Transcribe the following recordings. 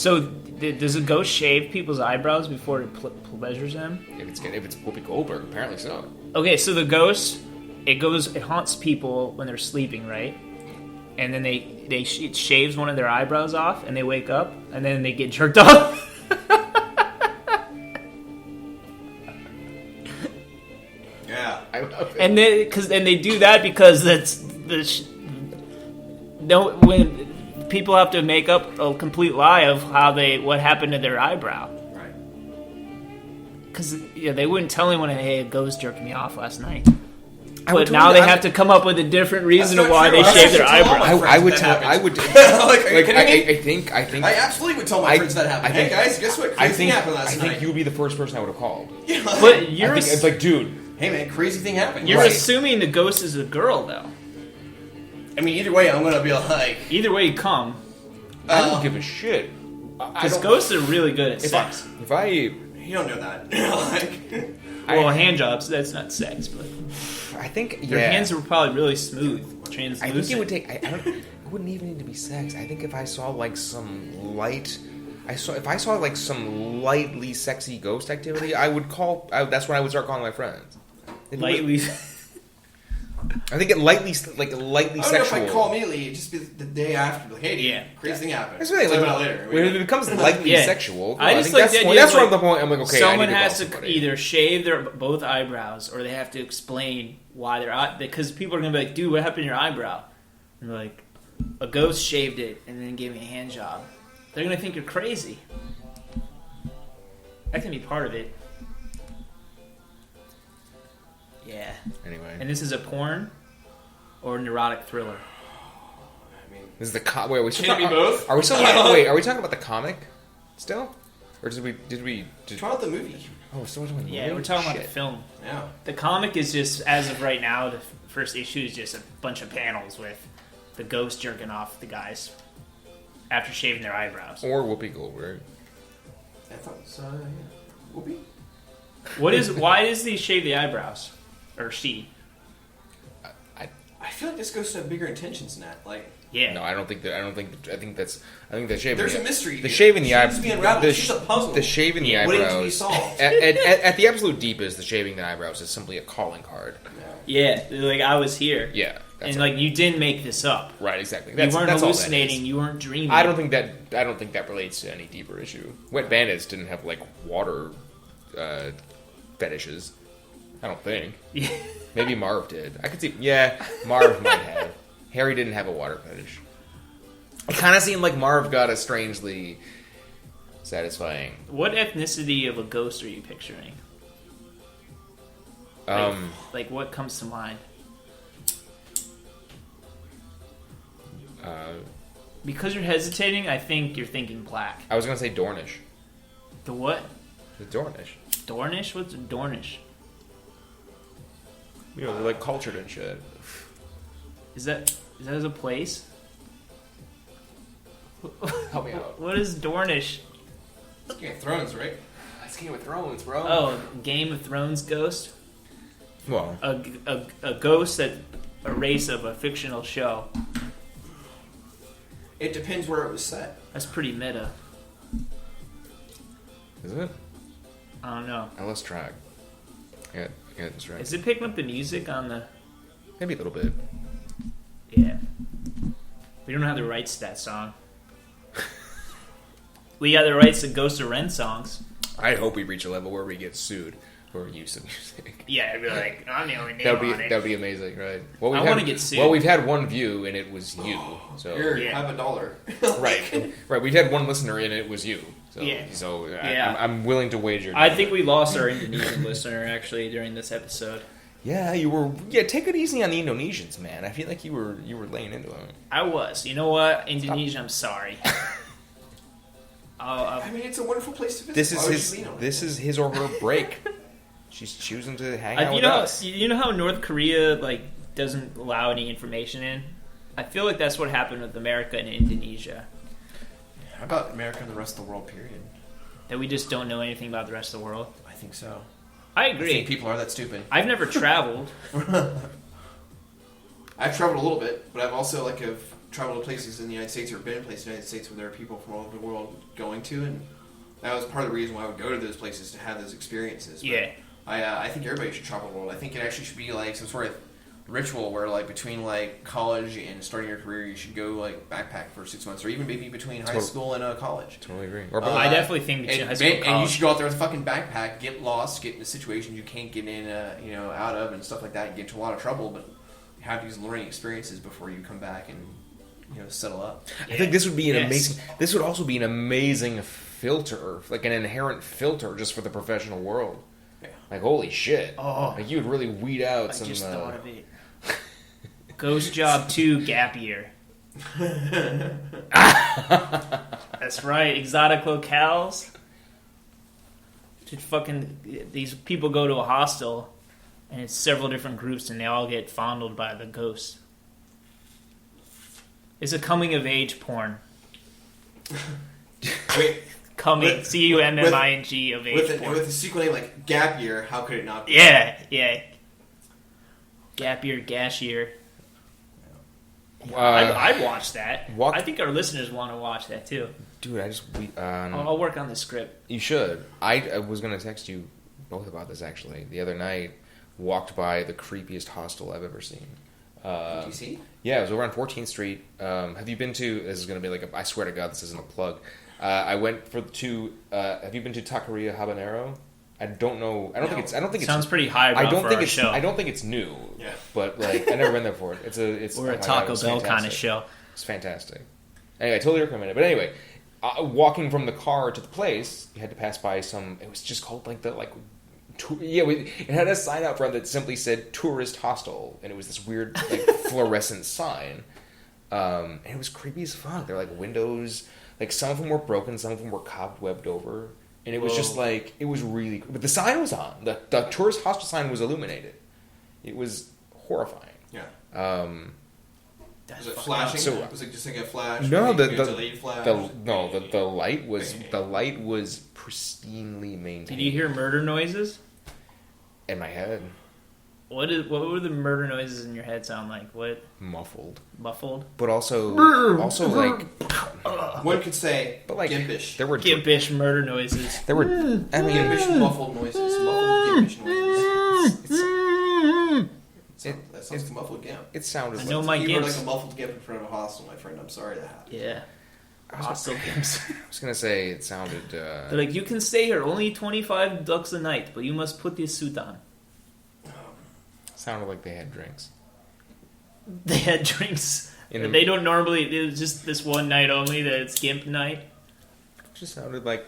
So, does a ghost shave people's eyebrows before it pleasures them? If it's Whoopi Goldberg, apparently so. Okay, so the ghost, it haunts people when they're sleeping, right? And then it shaves one of their eyebrows off, and they wake up, and then they get jerked off. Yeah, I love it. And they do that because when people have to make up a complete lie of what happened to their eyebrow. right. Because they wouldn't tell anyone, hey, a ghost jerked me off last night. But now they have to come up with a different reason of why they shaved their eyebrow. I would tell. I would. I absolutely would tell my friends that happened. Hey guys, guess what? Crazy thing happened last night. I think you would be the first person I would have called. Yeah, but it's like, dude. Hey man, crazy thing happened. You're assuming the ghost is a girl, though. I mean, either way, I'm gonna be like. Either way you come. I don't give a shit. Because ghosts are really good at sex. You don't know that. Hand jobs, that's not sex, but. I think their hands were probably really smooth. Translucent. I think it would take. It wouldn't even need to be sex. I think if I saw like some lightly sexy ghost activity, I would call. That's when I would start calling my friends. Lightly. I think lightly sexual. I don't know if I call immediately. It'd just be the day after. Like, hey, crazy thing happened. That's really later. When it becomes lightly sexual, I think that's from the point. I'm like, okay, someone has to either shave both eyebrows, or they have to explain why because people are gonna be like, dude, what happened to your eyebrow? And they're like, a ghost shaved it and then gave me a hand job. They're gonna think you're crazy. That can be part of it. Yeah. Anyway. And this is a porn or a neurotic thriller? I mean, this is the wait, are we still talking both? Are we still are we talking about the comic still? Or did we talk about the movie? Oh, we're still talking about the movie? Yeah, we're talking about the film. Yeah. The comic is just, as of right now, the first issue is just a bunch of panels with the ghost jerking off the guys after shaving their eyebrows. Or Whoopi Goldberg. I thought it was Whoopi? Why does he shave the eyebrows? Or she? I feel like this goes to bigger intentions than that. Like, yeah. No, I don't think that. I think that shaving. There's a mystery. The shaving the eyebrows. She's a puzzle. The shaving the eyebrows. Waiting to be solved. At the absolute deepest, the shaving the eyebrows is simply a calling card. Yeah, like I was here. Yeah, and like you didn't make this up. Right, exactly. You weren't hallucinating. You weren't dreaming. I don't think that relates to any deeper issue. Wet Bandits didn't have like water fetishes. I don't think. Yeah. Maybe Marv did. I could see. Yeah, Marv might have. Harry didn't have a water fetish. It kind of seemed like Marv got a strangely satisfying. What ethnicity of a ghost are you picturing? Like what comes to mind? Because you're hesitating, I think you're thinking black. I was gonna say Dornish. The what? The Dornish. Dornish? What's a Dornish? You know, they're like cultured and shit. Is that as a place? Help me out. What is Dornish? Game of Thrones, right? That's Game of Thrones, bro. Oh, Game of Thrones ghost? Well, a ghost that a race of a fictional show. It depends where it was set. That's pretty meta. Is it? I don't know. I lost track. Yeah, that's right. Is it picking up the music on the... Maybe a little bit. Yeah. We don't have the rights to that song. We got the rights to Ghost of Ren songs. I hope we reach a level where we get sued for use of music. Yeah, I'd be like, I'm the only name on it. That'd be amazing, right? Well, I want to get sued. Well, we've had one view, and it was you. So Here, have $1. Right. We've had one listener, and it was you. So, yeah. So I'm willing to wager. I think we lost our Indonesian listener, actually, during this episode. Yeah, you were. Yeah, take it easy on the Indonesians, man. I feel like you were laying into them. I was. You know what, Indonesia? I'm sorry. I mean, it's a wonderful place to visit. This is his or her break. She's choosing to hang out with us. You know how North Korea doesn't allow any information in? I feel like that's what happened with America and Indonesia. How about America and the rest of the world, period? That we just don't know anything about the rest of the world? I think so. I agree. I think people are that stupid. I've never traveled. I've traveled a little bit, but I've also traveled to places in the United States or been in places in the United States where there are people from all over the world going to, and that was part of the reason why I would go to those places to have those experiences. But I think everybody should travel the world. I think it actually should be like some sort of ritual where like between like college and starting your career you should go like backpack for 6 months, or even maybe between high school and college. Totally agree. I definitely think between high school and college. And you should go out there with a fucking backpack, get lost, get into situations you can't get in out of and stuff like that. You get into a lot of trouble, but have these learning experiences before you come back and settle up. I think this would be this would also be an amazing filter, like an inherent filter just for the professional world. Yeah. Like holy shit. Like you would really weed out some. I just thought of it. Ghost Job 2 Gap Year. That's right, exotic locales. These people go to a hostel, and it's several different groups, and they all get fondled by the ghosts. It's a coming of age porn. Cumming, C-U-M-M-I-N-G of age porn. With a sequel name like Gap Year, how could it not be? Yeah. Gap Year, Gas Year. I'd watch that. I think our listeners want to watch that too. Dude, I'll work on the script. You should. I was going to text you both about this actually. The other night, walked by the creepiest hostel I've ever seen. Did you see? Yeah, it was over on 14th Street. Have you been to? This is going to be like I swear to God, this isn't a plug. I went to. Have you been to Taqueria Habanero? I don't know. I don't think it's. Sounds pretty high. I don't think it's new. Yeah. But like I've never been there before. We're a Taco Bell kind of show. It's fantastic. Anyway, I totally recommend it. But anyway, walking from the car to the place, you had to pass by some. It was just called like it had a sign out front that simply said "Tourist Hostel," and it was this weird like fluorescent sign. And it was creepy as fuck. They're like windows. Like some of them were broken, some of them were cobwebbed over. And it was just like, it was really... But the sign was on. The tourist hostel sign was illuminated. It was horrifying. Yeah. Was it flashing? Was it just like a flash? No, the light was pristinely maintained. Did you hear murder noises? In my head. What would the murder noises in your head sound like? What? Muffled. But also like... One could say, but like, gimpish. There were gimpish murder noises. There were, gimpish muffled noises. Muffled gimpish noises. That sounds like a muffled gimp. It sounded like my you were like a muffled gimp in front of a hostel, my friend. I'm sorry that happened. Yeah. Hostel gimps. I was gonna say it sounded. They're like, you can stay here, only $25 a night, but you must put this suit on. Sounded like they had drinks. They had drinks. They don't normally. It was just this one night only that it's Gimp night. It just sounded like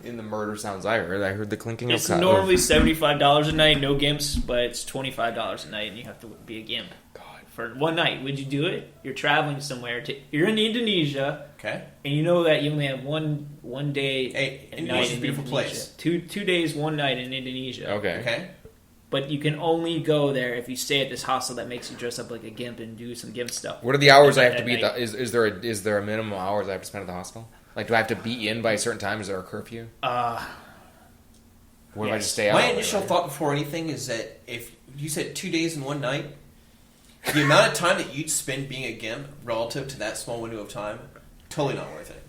in the murder sounds I heard the clinking of It's normally $75 a night, no Gimps, but it's $25 a night, and you have to be a Gimp. God. For one night. Would you do it? You're traveling somewhere. You're in Indonesia. Okay. And you know that you only have one day. Hey, Indonesia's a beautiful place. 2 days, 1 night in Indonesia. Okay. But you can only go there if you stay at this hostel that makes you dress up like a Gimp and do some Gimp stuff. What are the hours I have to be at the... Is there a minimum hours I have to spend at the hostel? Like, do I have to be in by a certain time? Is there a curfew? What if I just stay out? My initial thought before anything is that if you said 2 days and 1 night, the amount of time that you'd spend being a Gimp relative to that small window of time, totally not worth it.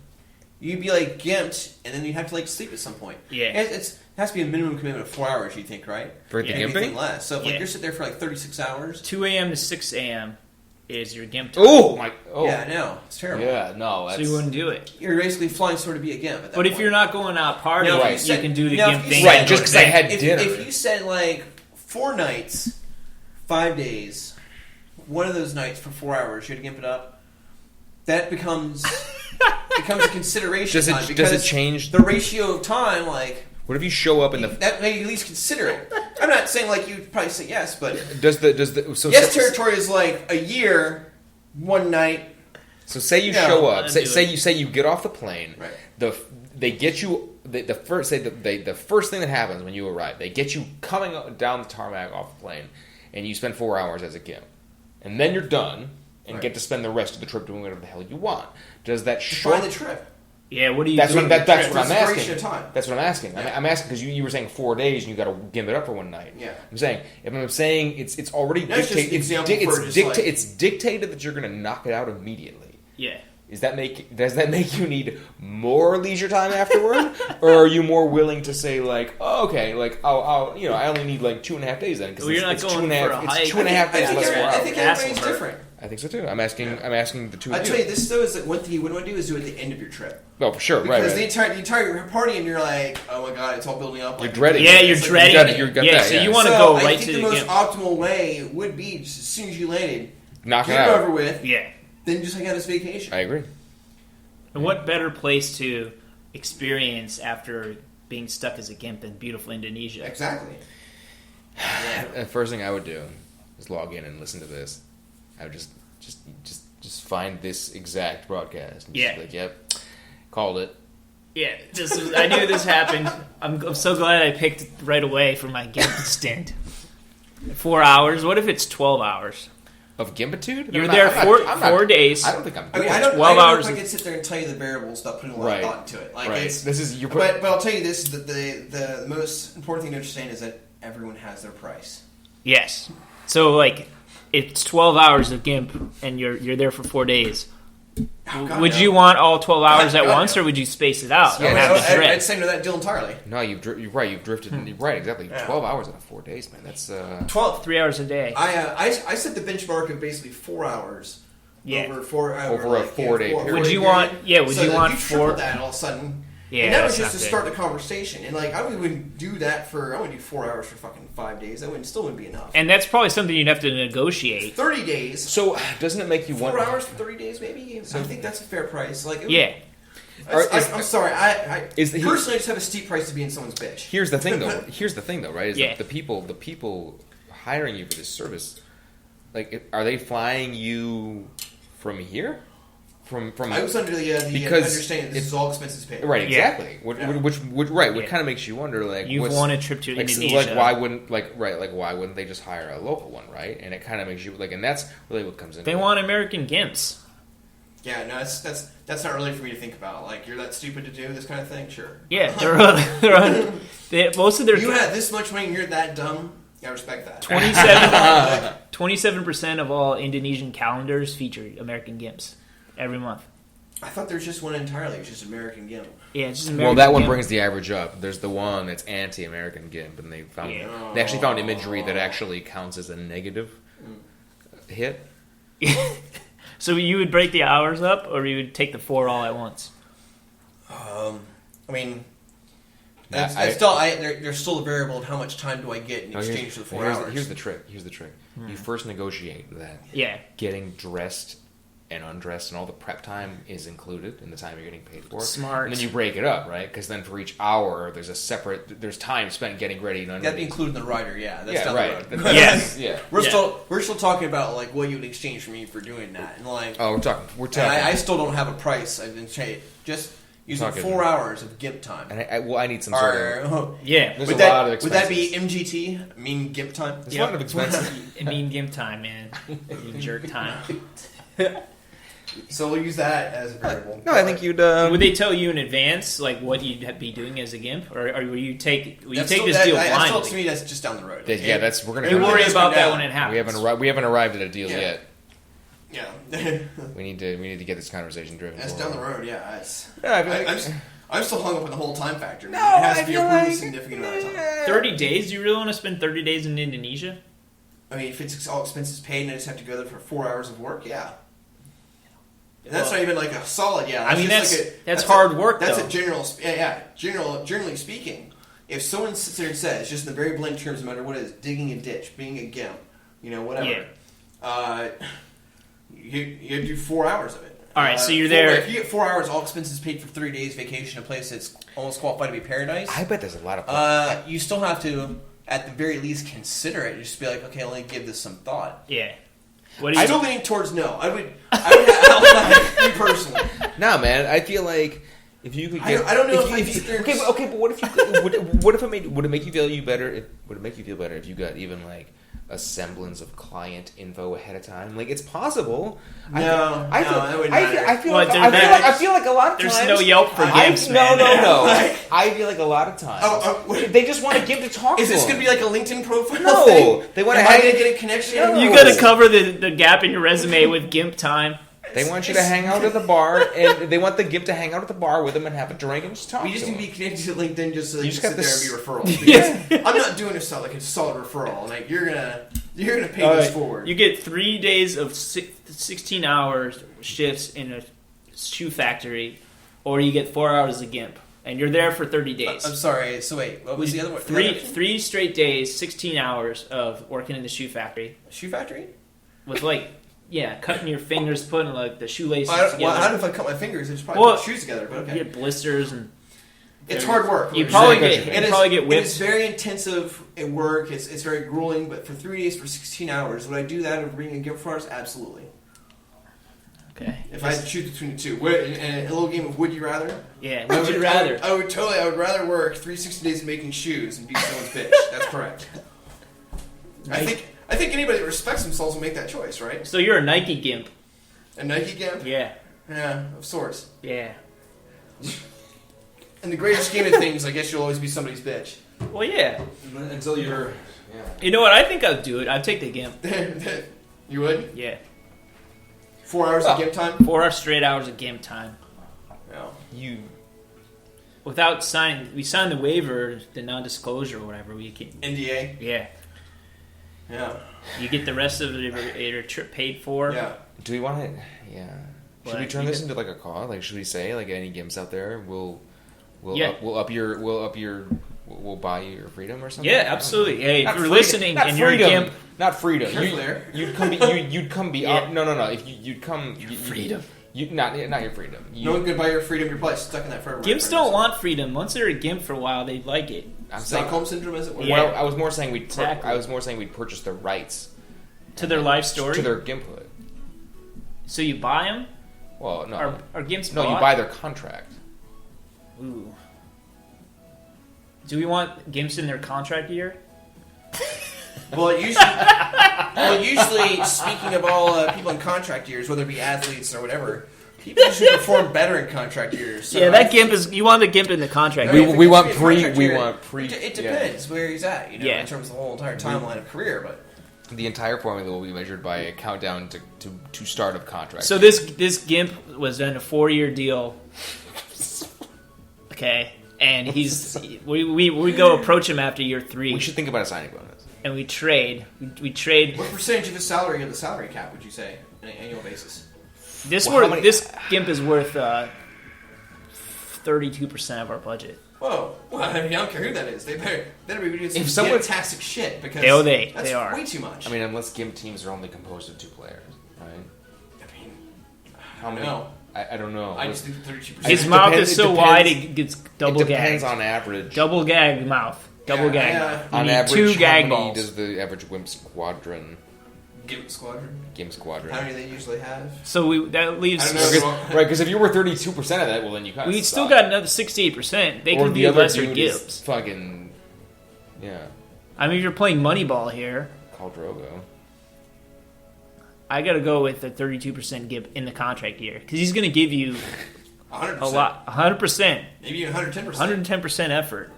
You'd be like gimped, and then you'd have to like sleep at some point. Yeah. It has to be a minimum commitment of 4 hours, you think, right? For the gimping? Anything less. So if like, you're sitting there for like 36 hours. 2 a.m. to 6 a.m. is your Gimp time. Oh! Yeah, I know. It's terrible. Yeah, no. So you wouldn't do it. You're basically flying sort of be a Gimp at that But point. if you're not going out partying, you can do the Gimp thing. Right, just because I had dinner. If you said like 4 nights, 5 days, one of those nights for 4 hours, you had to Gimp it up, that becomes a consideration. Does it change the ratio of time? Like, what if you show up in the... That may at least consider it. I'm not saying like you'd probably say yes, but yes territory is like a year, 1 night. So say you show up. Say you get off the plane. Right. They get you the first thing that happens when you arrive. They get you coming down the tarmac off the plane, and you spend 4 hours as a Gimp, and then you're done and get to spend the rest of the trip doing whatever the hell you want. Does that define the trip? Yeah, what do you? That's what I'm asking. Time. That's what I'm asking. Yeah. I'm asking because you were saying 4 days and you got to Gimp it up for 1 night. Yeah. I'm saying it's already dictated. It's dictated that you're going to knock it out immediately. Yeah. Does that make you need more leisure time afterward, or are you more willing to say like, oh, okay, like I only need like 2.5 days then because you're not going for a hike. It's 2.5 days plus 4 hours. I think everybody's different. I think so too. I'm asking the two of you. I tell you, this though is that one thing you wouldn't want to do is do it at the end of your trip. Oh, for sure, because right. the entire party, and you're like, oh my god, it's all building up. You're dreading. Yeah, you're dreading. You want to go right I to think the most optimal way would be just as soon as you landed, knock it get it out over with. Yeah. Then just hang out as vacation. I agree. And what better place to experience after being stuck as a gimp than beautiful Indonesia? Exactly. The first thing I would do is log in and listen to this. I would just find this exact broadcast. And just be like, yep, called it. Yeah, I knew this happened. I'm so glad I picked it right away for my gimp stint. 4 hours. What if it's 12 hours? Of gimpitude? You're there 4 days. I don't think I'm. I mean, I don't 12 hours. Know if I could sit there and tell you the variables without putting a lot of thought into it. Like it's, this is your. But I'll tell you this: the most important thing to understand is that everyone has their price. Yes. So like, it's 12 hours of gimp, and you're there for 4 days. Would you want all 12 hours at once, or would you space it out? I'd say no to that deal entirely. No, you're right. You've drifted. Right, exactly. Yeah. 12 hours out of 4 days, man. That's 3 hours a day. I set the benchmark of basically 4 hours. Yeah. Over a 4 day period. Would you want? Yeah. Would so you want you 4? That all of a sudden. Yeah. And that was just to start the conversation. And like I wouldn't do that I wouldn't do 4 hours for fucking 5 days. That still wouldn't be enough. And that's probably something you'd have to negotiate. 30 days. So doesn't it make you 4 want 4 hours for 30 days, maybe? So I think that's a fair price. Like, yeah. I'm sorry. I personally just have a steep price to be in someone's bitch. Here's the thing, though. Right? Is Yeah. that the people hiring you for this service, like, are they flying you from here? From I was under the understanding this is all expenses paid. Right, exactly. Yeah. Which kind of makes you wonder, like, you've won a trip to Indonesia. Like, why wouldn't they just hire a local one, right? And it kind of makes you like, and that's really what comes in. They want American gimps. Yeah, no, that's not really for me to think about. Like, you're that stupid to do this kind of thing, sure. Yeah, most of their. You had this much money, and you're that dumb. I respect that. 27% of all Indonesian calendars feature American gimps every month. I thought there's just one entirely. It's just American Gimp. Yeah, it's just American Well, that one Gimp. brings the average up. There's the one that's anti-American Gimp, and they actually found imagery that actually counts as a negative hit. So you would break the hours up, or you would take the 4 all at once? I mean, there's still a variable of how much time do I get in exchange for the 4 hours. Here's the trick. You first negotiate that. Yeah. Getting dressed and undressed and all the prep time is included in the time you're getting paid for. Smart. And then you break it up, right? Because then for each hour, there's time spent getting ready and underneath. That'd be included in the rider, yeah. That's down right. the road. Yes. Yeah. We're still talking about like what you would exchange for me for doing that, and like. Oh, we're talking. I still don't have a price. I've been just using 4 hours of Gimp time. And I need some sort of. Yeah. There's a lot of expenses. Would that be MGT? I mean Gimp time. There's a lot of expenses. I mean Gimp time, man. Jerk time. So we'll use that as a variable. No, I think you'd. Would they tell you in advance, like what you'd be doing as a gimp, or will you take this deal blindly? To me, that's just down the road. Yeah, we're gonna. You worry about that when it happens. We haven't arrived at a deal yet. Yeah. we need to get this conversation driven. That's down the road. Yeah. I'm still hung up on the whole time factor. No, it has to be a significant amount of time. 30 days? Do you really want to spend 30 days in Indonesia? I mean, if it's all expenses paid and I just have to go there for 4 hours of work, yeah. And that's not even like a solid, yeah. I mean, that's hard work, That's though. Generally speaking, if someone sits there and says, just in the very blunt terms, no matter what it is, digging a ditch, being a gimp, whatever, you do 4 hours of it. All right, so you're there. If you get 4 hours, all expenses paid for 3 days, vacation, a place that's almost qualified to be paradise. I bet there's a lot of. You still have to, at the very least, consider it. Just be like, okay, let me give this some thought. Yeah. I'm still leaning towards no. I would have me personally. No, man. I feel like if you could get, I don't know okay, but what if you could, would it make you feel better? Would it make you feel better if you got even like a semblance of client info ahead of time? Like, it's possible. I feel like a lot of times there's no Yelp for gimps, man. No. I feel like a lot of times they just want to give to talk. Is to this them. going to be like a LinkedIn profile? No, they want to. Am I going to get a connection? You got to cover the gap in your resume with Gimp time. They want you to hang out at the bar, and they want the Gimp to hang out at the bar with them and have a drink and just talk. We just to need to them. be connected to LinkedIn just so they You can just sit got there and be referrals. Because I'm not doing a solid referral. Like you're gonna pay this forward. You get 3 days of 16 hours shifts in a shoe factory, or you get 4 hours of Gimp, and you're there for 30 days. I'm sorry. So wait, what was the other one? Three straight days, 16 hours of working in the shoe factory. Shoe factory? With cutting your fingers, putting like the shoelaces together. Well, how do if I cut my fingers? I just probably put shoes together. But okay, you get blisters and it's hard work. You probably get whipped. It is very intensive at work. It's very grueling. But for 3 days for 16 hours, would I do that over being a Gimp for hours? Absolutely. Okay. If I had to choose between the two, in a little game of Would You Rather? Yeah, would you rather? I would rather work 360 days making shoes and be someone's bitch. That's correct. I think anybody that respects themselves will make that choice, right? So you're a Nike Gimp. A Nike Gimp? Yeah. Yeah, of sorts. Yeah. In the greater scheme of things, I guess you'll always be somebody's bitch. Well, yeah. Until you're... Yeah. You know what? I think I'd do it. I'd take the Gimp. You would? Yeah. 4 hours of Gimp time? 4 hours straight hours of Gimp time. Yeah. Without signing... We signed the waiver, the non-disclosure or whatever. We can... NDA? Yeah. Yeah. You get the rest of your trip paid for. Yeah. Do we want to... Yeah. Should we turn this into like a call? Like, should we say, like, any Gimps out there, we'll buy you your freedom or something? Yeah, absolutely. Hey, if you're listening and you're a Gimp... Not freedom. You'd come be... Yeah. No. If you'd come... Freedom. Not your freedom. No one could buy your freedom. You're probably stuck in that forever. Gimps don't want freedom. Once they're a Gimp for a while, they like it. Stockholm syndrome, as it were. Yeah. Well, I was more saying we'd purchase the rights to their life story, to their Gimphood. So you buy them? Well, no. Are Gimps No, bought? you buy their contract. Ooh. Do we want Gimps in their contract year? Well, usually, speaking of all people in contract years, whether it be athletes or whatever, people usually perform better in contract years. So yeah, that Gimp is. You want the Gimp in the contract. We want pre. It depends where he's at, in terms of the whole entire timeline of career, but. The entire formula will be measured by a countdown to start of contract. So this Gimp was done a 4-year deal. Okay, and we go approach him after year 3. We should think about a signing bonus. And we trade. We trade. What percentage of his salary of the salary cap would you say on an annual basis? This Gimp is worth 32% of our budget. Whoa! Well, I don't care who that is. They better be doing some fantastic shit because that's are way too much. I mean, unless Gimp teams are only composed of 2 players, right? I mean, how many? I don't know. I just think 32%. His mouth is so wide it gets double gagged. It depends on average. Double gagged mouth. Double gagged mouth. On average, 2 gag how many balls. does the average Gimp squadron? Gimp squadron. How many do they usually have? So that leaves. I don't know. Right, because if you were 32% of that, well, then you kind of. We still got another 68%. They could be lesser Gimps. Fucking. Yeah. I mean, if you're playing Moneyball here. Khal Drogo. I got to go with the 32% Gimp in the contract year because he's going to give you 100%. a lot, 100%, maybe 110%, 110% effort.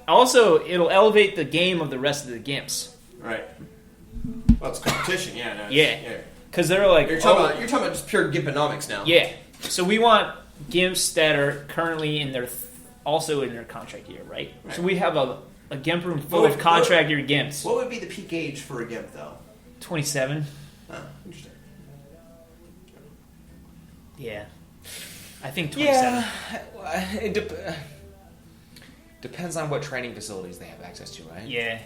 Also, it'll elevate the game of the rest of the Gimps. Right. Well, it's competition, yeah. Yeah. Because they're like... You're talking about just pure Gimponomics now. Yeah. So we want Gimps that are currently also in their contract year, right? So we have a Gimp room full of contract year Gimps. What would be the peak age for a Gimp, though? 27. Oh, interesting. Yeah. I think 27. Yeah. It depends on what training facilities they have access to, right? Yeah.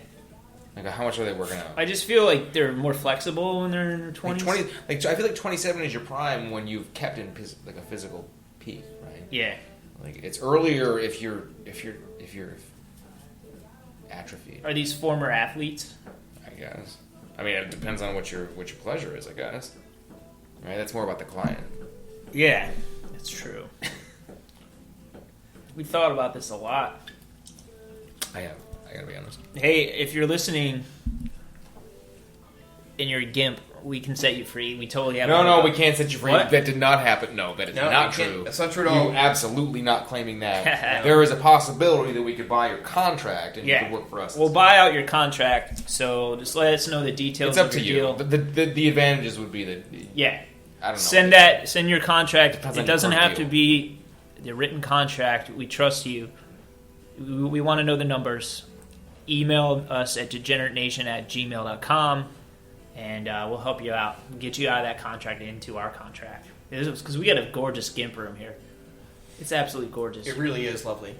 Like, how much are they working out? I just feel like they're more flexible when they're in their 20s. I feel like 27 is your prime when you've kept in like a physical peak, right? Yeah. Like, it's earlier if you're atrophied. Are these former athletes? I guess. I mean, it depends on what your pleasure is, I guess. Right? That's more about the client. Yeah, that's true. We thought about this a lot. I have. I gotta be honest. Hey, if you're listening and you're a Gimp, we can set you free. We totally have. No, we can't set you free. What? That did not happen. No, that is not true. That's not true at all. You're absolutely not claiming that. There is a possibility that we could buy your contract and you could work for us. We'll buy out your contract. So just let us know the details. It's up of to your you. deal. The advantages would be that. Yeah. don't know. Send your contract. Depends It on doesn't your have deal. to be the written contract. We trust you. We want to know the numbers. Email us at degeneratenation@gmail.com, and we'll help you out. Get you out of that contract into our contract. Because we got a gorgeous Gimp room here. It's absolutely gorgeous. It really is lovely.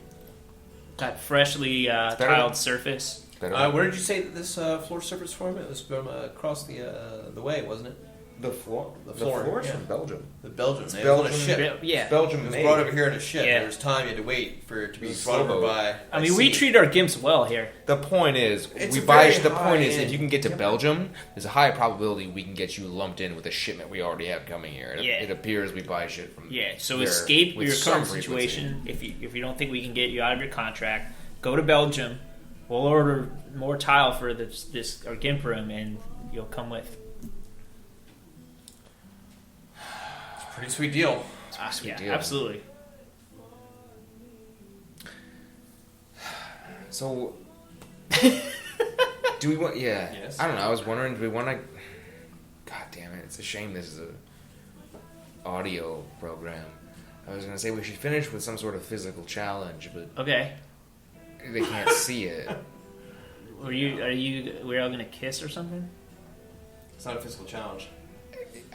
Got freshly better tiled surface. Where did you say that this floor surface from? It was from across the way, wasn't it? The floor. The floor is yeah. from Belgium. The Belgium. It's It was on a Belgium. ship. Yeah. It's Belgium It was made. brought over here in a ship. Yeah. There was time you had to wait for it to be It's brought over slow. by. I mean, we treat our Gimps well here. The point is, It's we a buy. very The point is, high-end- if you can get to Belgium, there's a high probability we can get you lumped in with a shipment we already have coming here. It appears we buy shit from. Yeah, so there escape with your some current frequency. situation. If you don't think we can get you out of your contract, go to Belgium. We'll order more tile for this our Gimp room, and you'll come with. Pretty sweet deal. Sweet Yeah, deal. absolutely. So, do we want? Yeah, Yes. I don't know. I was wondering, do we want to? God damn it! It's a shame this is a audio program. I was gonna say we should finish with some sort of physical challenge, but Okay. they can't see it. We're all gonna kiss or something? It's not a physical challenge.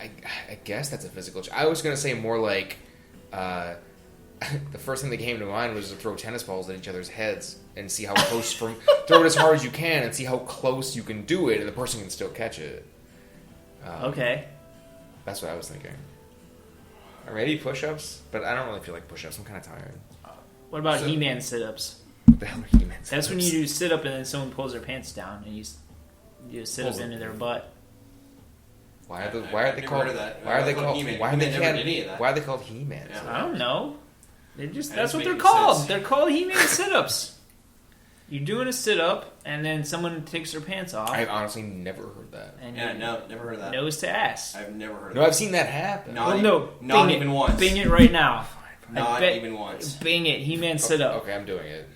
I guess that's a physical. I was gonna say more like. The first thing that came to mind was to throw tennis balls at each other's heads and see how close throw it as hard as you can and see how close you can do it and the person can still catch it. Okay. That's what I was thinking. Or maybe push-ups, but I don't really feel like push-ups. I'm kind of tired. What about So- He-Man sit-ups? What the hell are He-Man That's when sit-ups? you do sit up and then someone pulls their pants down and you just sit up Pulls into it. their butt. Why are they I've never called? heard of that. Why are they I've heard called? He-Man. Why are they He-Man never did any of called? that. Why are they called He-Man? Yeah. I don't know. That That's doesn't what they're make called. sense. They're called He-Man sit-ups. You're doing a sit-up and then someone takes their pants off. I've honestly never heard that. and Yeah, you- no, never heard of that. nose to ass. I've never heard of No, that. I've seen that happen. Not Well, e- no, not Bing even it. once. Bing it right now. Not bet- even once. Bing it. He-Man sit-up. Okay, I'm doing it.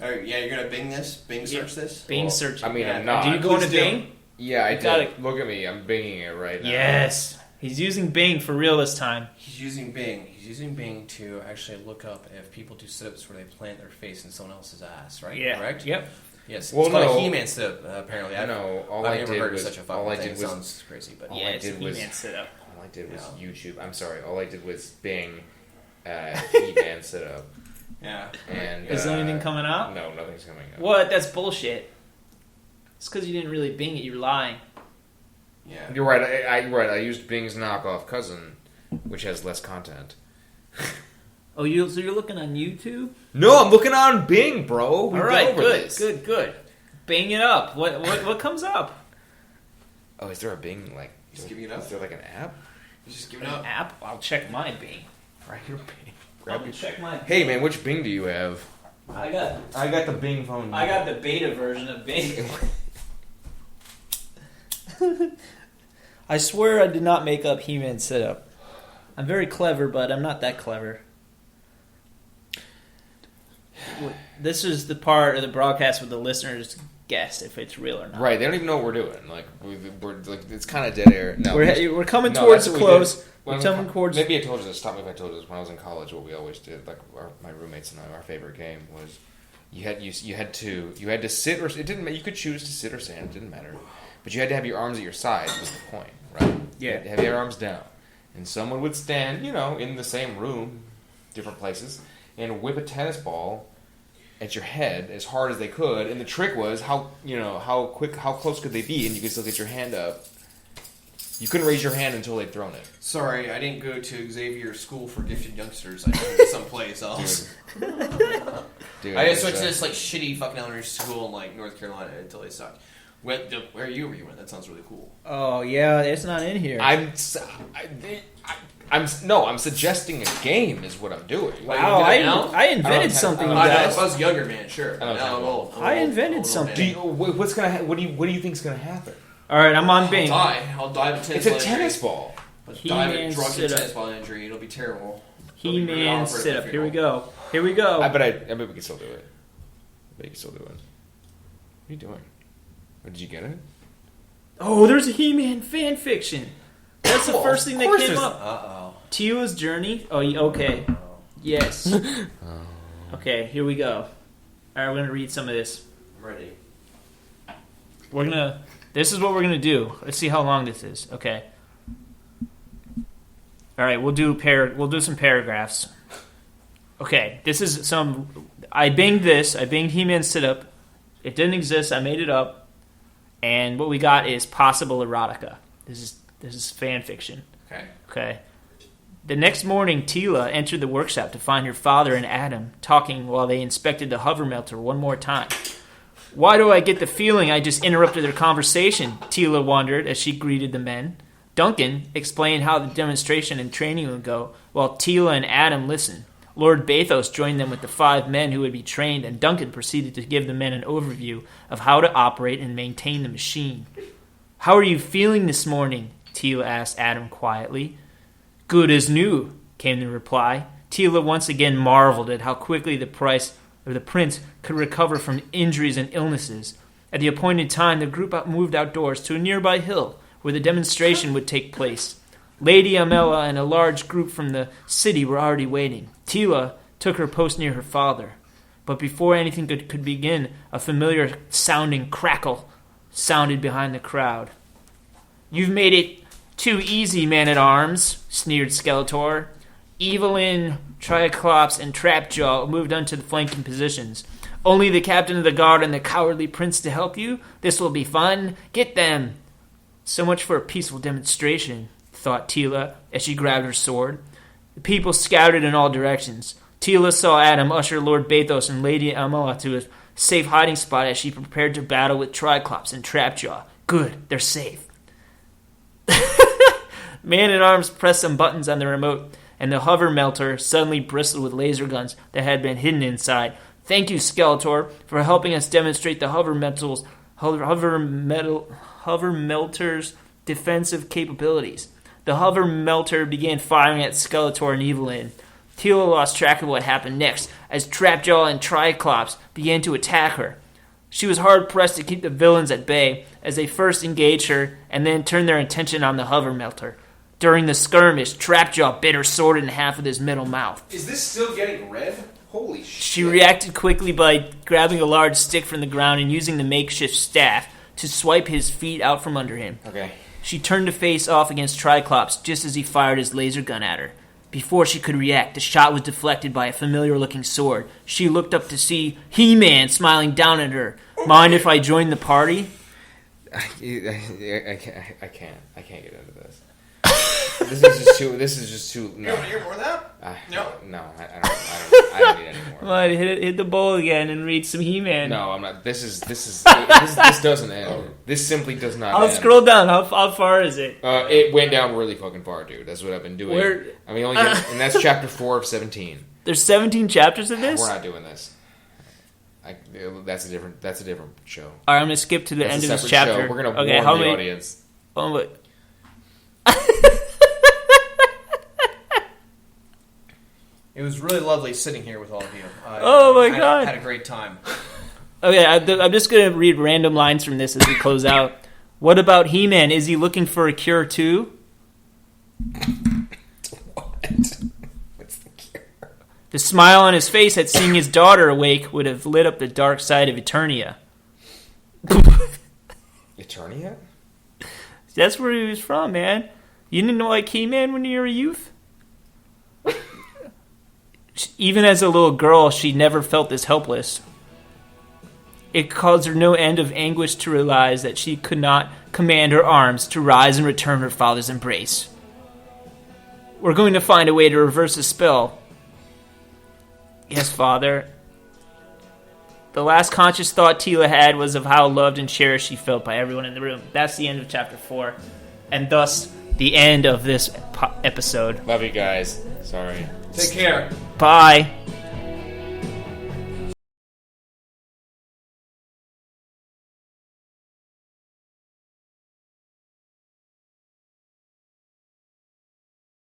All right, yeah, you're gonna Bing this? Bing search this? Bing Well, search. I mean, Yeah. I'm not. Do you go into Please do. Bing? Yeah, I Got did. Look at me. I'm binging it right now. Yes. He's using Bing for real this time. He's using Bing. He's using Bing to actually look up if people do sit-ups where they plant their face in someone else's ass, right? Yeah. Correct? Yep. Yes. Well, it's called no. a He-Man sit-up, apparently. I know. All I've I never did heard was of such a fucking all I thing. did was Sounds crazy, but all Yeah, I it's a did was He-Man sit-up. all I did was Yeah. YouTube. I'm sorry. All I did was Bing He-Man sit up. yeah. And Is anything coming up? No, nothing's coming up. What? That's bullshit. It's because you didn't really Bing it. You're lying. Yeah. You're right. You're right. I used Bing's knockoff cousin, which has less content. Oh, so you're looking on YouTube? No, I'm looking on Bing, bro. All right, good. Bing it up. What comes up? Oh, is there a Bing like? He's giving it up? Is there like an app? He's just giving An up. app? I'll check my Bing. Right here, Bing. I'll check my. Hey man, which Bing do you have? I got the Bing phone. the beta version of Bing. I swear I did not make up He-Man sit-up. I'm very clever, but I'm not that clever. This is the part of the broadcast where the listeners guess if it's real or not. Right, they don't even know what we're doing. Like we're like it's kind of dead air. No, We're coming no, towards that's the what we close. did. We're When coming towards. Maybe I told you this. Stop me if I told you this. When I was in college, what we always did, like my roommates and I, our favorite game was you had to sit or it didn't. You could choose to sit or stand. It didn't matter, but you had to have your arms at your side. Was the point, right? Yeah. You had to have your arms down, and someone would stand, in the same room, different places, and whip a tennis ball at your head as hard as they could. And the trick was how close could they be, and you could still get your hand up. You couldn't raise your hand until they'd thrown it. Sorry, I didn't go to Xavier School for Gifted Youngsters. I went to someplace else. Dude, I just went to this shitty fucking elementary school in North Carolina until they sucked. Where you went? That sounds really cool. Oh yeah, it's not in here. I'm suggesting a game is what I'm doing. Wow, Like, you did it now? I invented something, you guys. If I was a younger man, sure. I don't Now I'm know. old. I invented something. What do you think's gonna happen? All right, I'm on Bing. I'll die of a tennis It's a ball tennis injury. ball. I'll die of He-Man a drunken sit-up. tennis ball injury. It'll be terrible. He-Man sit up. Here we go. I bet we can still do it. I bet you can still do it. What are you doing? Did you get it? Oh, there's a He-Man fan fiction. That's the first thing that came up. Uh-oh. Tila's journey. Oh, okay. Yes. Okay, here we go. All right, we're gonna read some of this. I'm ready. This is what we're gonna do. Let's see how long this is. Okay. All right, we'll do some paragraphs. Okay, this is some. I banged this. I banged He-Man sit-up. It didn't exist. I made it up, and what we got is possible erotica. This is fan fiction. Okay. The next morning, Tila entered the workshop to find her father and Adam talking while they inspected the hover melter one more time. Why do I get the feeling I just interrupted their conversation? Tila wondered as she greeted the men. Duncan explained how the demonstration and training would go, while Tila and Adam listened. Lord Bathos joined them with the 5 men who would be trained, and Duncan proceeded to give the men an overview of how to operate and maintain the machine. How are you feeling this morning? Tila asked Adam quietly. Good as new, came the reply. Tila once again marveled at how quickly the prince could recover from injuries and illnesses. At the appointed time, the group moved outdoors to a nearby hill where the demonstration would take place. Lady Amela and a large group from the city were already waiting. Tila took her post near her father. But before anything could begin, a familiar-sounding crackle sounded behind the crowd. You've made it too easy, man-at-arms, sneered Skeletor. Evelyn, Triclops, and Trapjaw moved onto the flanking positions. Only the captain of the guard and the cowardly prince to help you? This will be fun. Get them! So much for a peaceful demonstration, thought Tila as she grabbed her sword. The people scouted in all directions. Tila saw Adam usher Lord Bathos and Lady Amala to a safe hiding spot as she prepared to battle with Triclops and Trapjaw. Good, they're safe. Man-at-Arms pressed some buttons on the remote, and the hover melter suddenly bristled with laser guns that had been hidden inside. Thank you, Skeletor, for helping us demonstrate the hover melter's defensive capabilities. The hover melter began firing at Skeletor and Evelyn. Tila lost track of what happened next as Trapjaw and Triclops began to attack her. She was hard-pressed to keep the villains at bay as they first engaged her and then turned their attention on the hover melter. During the skirmish, Trapjaw bit her sword in half with his middle mouth. Is this still getting red? Holy shit. She reacted quickly by grabbing a large stick from the ground and using the makeshift staff to swipe his feet out from under him. Okay. She turned to face off against Triclops just as he fired his laser gun at her. Before she could react, the shot was deflected by a familiar-looking sword. She looked up to see He-Man smiling down at her. Mind if I join the party? I can't get into this. This is just too. No. You want to hear more of that? No. No, I don't need any more. Come on, hit the bowl again and read some He-Man. No, I'm not. This doesn't end. This simply does not I'll end. scroll down. How far is it? It went down really fucking far, dude. That's what I've been doing. And that's chapter 4 of 17. There's 17 chapters of this? We're not doing this. That's a different show. Alright, I'm going to skip to the end of this chapter. Show. We're going to warn the audience. Oh, wait. It was really lovely sitting here with all of you. Oh my god. I had a great time. Okay, I'm just going to read random lines from this as we close out. What about He-Man? Is he looking for a cure too? What? What's the cure? The smile on his face at seeing his daughter awake would have lit up the dark side of Eternia. Eternia? That's where he was from, man. You didn't know like He-Man when you were a youth? Even as a little girl, she never felt this helpless. It caused her no end of anguish to realize that she could not command her arms to rise and return her father's embrace. We're going to find a way to reverse the spell. Yes, Father. The last conscious thought Tila had was of how loved and cherished she felt by everyone in the room. That's the end of chapter 4. And thus, the end of this episode. Love you guys. Sorry. Take care. Bye.